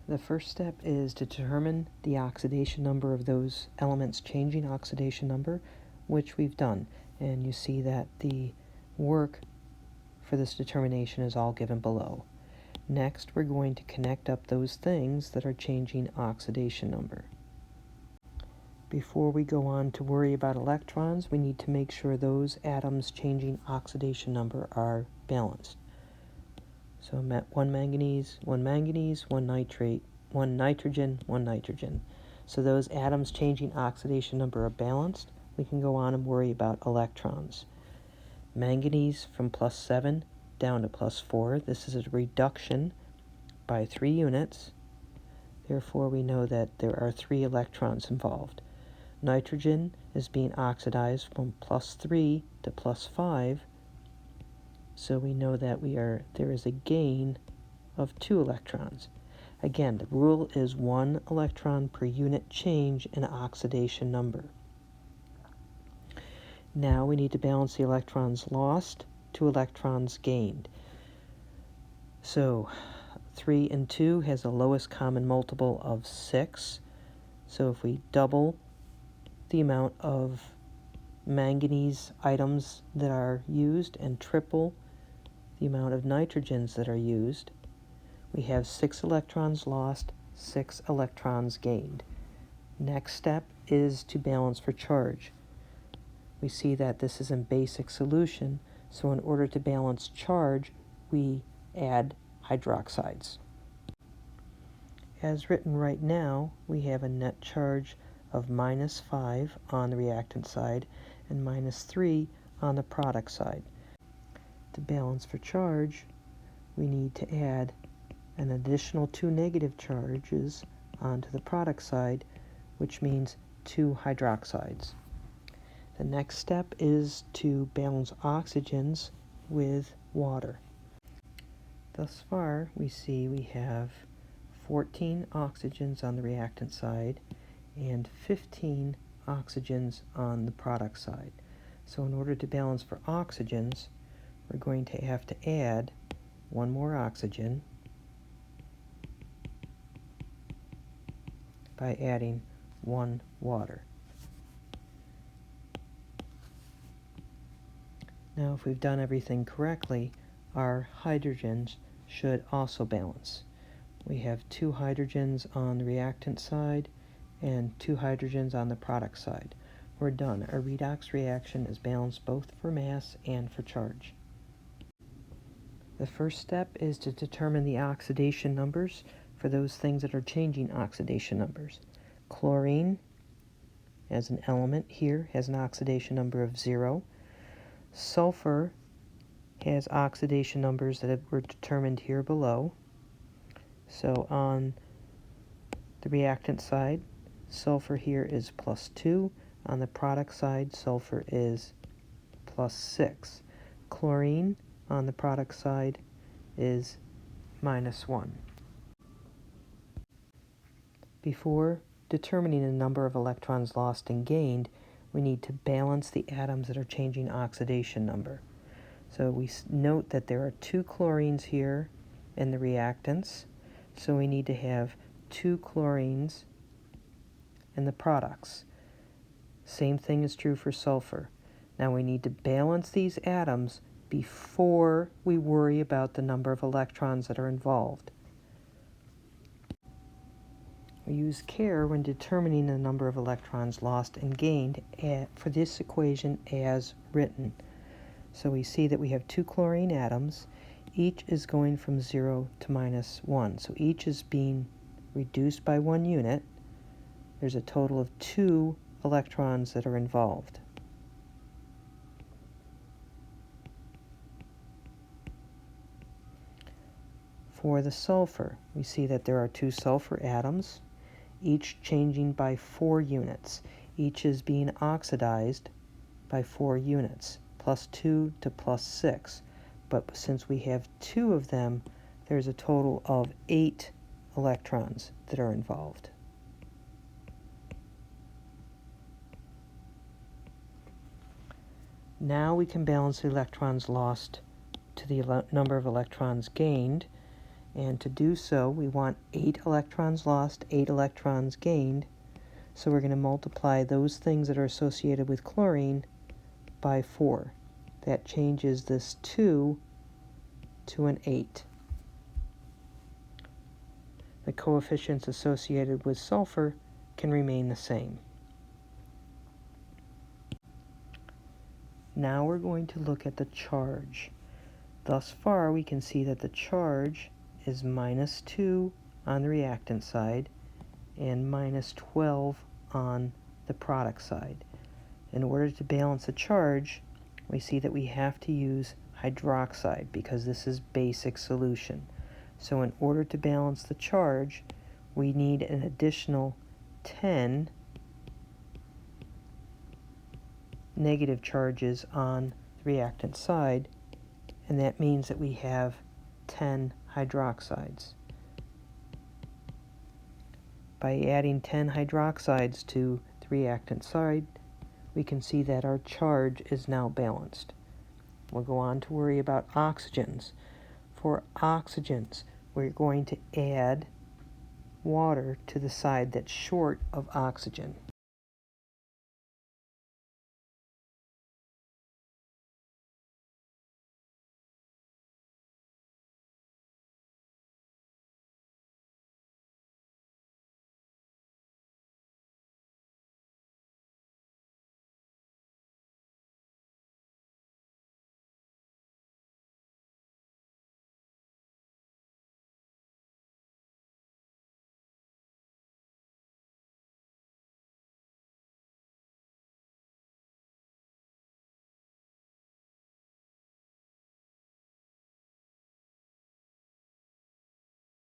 The first step is to determine the oxidation number of those elements changing oxidation number, which we've done. And you see that the work for this determination is all given below. Next, we're going to connect up those things that are changing oxidation number. Before we go on to worry about electrons, we need to make sure those atoms changing oxidation number are balanced. So one manganese, one nitrate, one nitrogen, one nitrogen. So those atoms changing oxidation number are balanced. We can go on and worry about electrons. Manganese from +7 down to +4. This is a reduction by 3 units. Therefore, we know that there are 3 electrons involved. Nitrogen is being oxidized from +3 to +5. So we know that there is a gain of 2 electrons. Again, the rule is 1 electron per unit change in oxidation number. Now we need to balance the electrons lost to electrons gained. So 3 and 2 has a lowest common multiple of 6. So if we double the amount of manganese items that are used and triple the amount of nitrogens that are used, we have 6 electrons lost, 6 electrons gained. Next step is to balance for charge. We see that this is in basic solution, so in order to balance charge, we add hydroxides. As written right now, we have a net charge of -5 on the reactant side and -3 on the product side. To balance for charge, we need to add an additional 2 negative charges onto the product side, which means 2 hydroxides. The next step is to balance oxygens with water. Thus far, we see we have 14 oxygens on the reactant side and 15 oxygens on the product side. So in order to balance for oxygens, we're going to have to add 1 more oxygen by adding 1 water. Now, if we've done everything correctly, our hydrogens should also balance. We have 2 hydrogens on the reactant side and 2 hydrogens on the product side. We're done. Our redox reaction is balanced both for mass and for charge. The first step is to determine the oxidation numbers for those things that are changing oxidation numbers. Chlorine, as an element here, has an oxidation number of 0. Sulfur has oxidation numbers that were determined here below. So on the reactant side, sulfur here is +2. On the product side, sulfur is +6. Chlorine on the product side is -1. Before determining the number of electrons lost and gained, we need to balance the atoms that are changing oxidation number. So we note that there are 2 chlorines here in the reactants, so we need to have 2 chlorines in the products. Same thing is true for sulfur. Now we need to balance these atoms before we worry about the number of electrons that are involved. We use care when determining the number of electrons lost and gained for this equation as written. So we see that we have 2 chlorine atoms. Each is going from 0 to -1. So each is being reduced by 1 unit. There's a total of 2 electrons that are involved. For the sulfur, we see that there are 2 sulfur atoms, each changing by 4 units. Each is being oxidized by 4 units, +2 to +6. But since we have 2 of them, there's a total of 8 electrons that are involved. Now we can balance the electrons lost to the number of electrons gained, And to do so, we want 8 electrons lost, 8 electrons gained. So we're going to multiply those things that are associated with chlorine by 4. That changes this 2 to an 8. The coefficients associated with sulfur can remain the same. Now we're going to look at the charge. Thus far, we can see that the charge is -2 on the reactant side and -12 on the product side. In order to balance the charge, we see that we have to use hydroxide because this is basic solution. So in order to balance the charge, we need an additional 10 negative charges on the reactant side, and that means that we have 10 hydroxides. By adding 10 hydroxides to the reactant side, we can see that our charge is now balanced. We'll go on to worry about oxygens. For oxygens, we're going to add water to the side that's short of oxygen.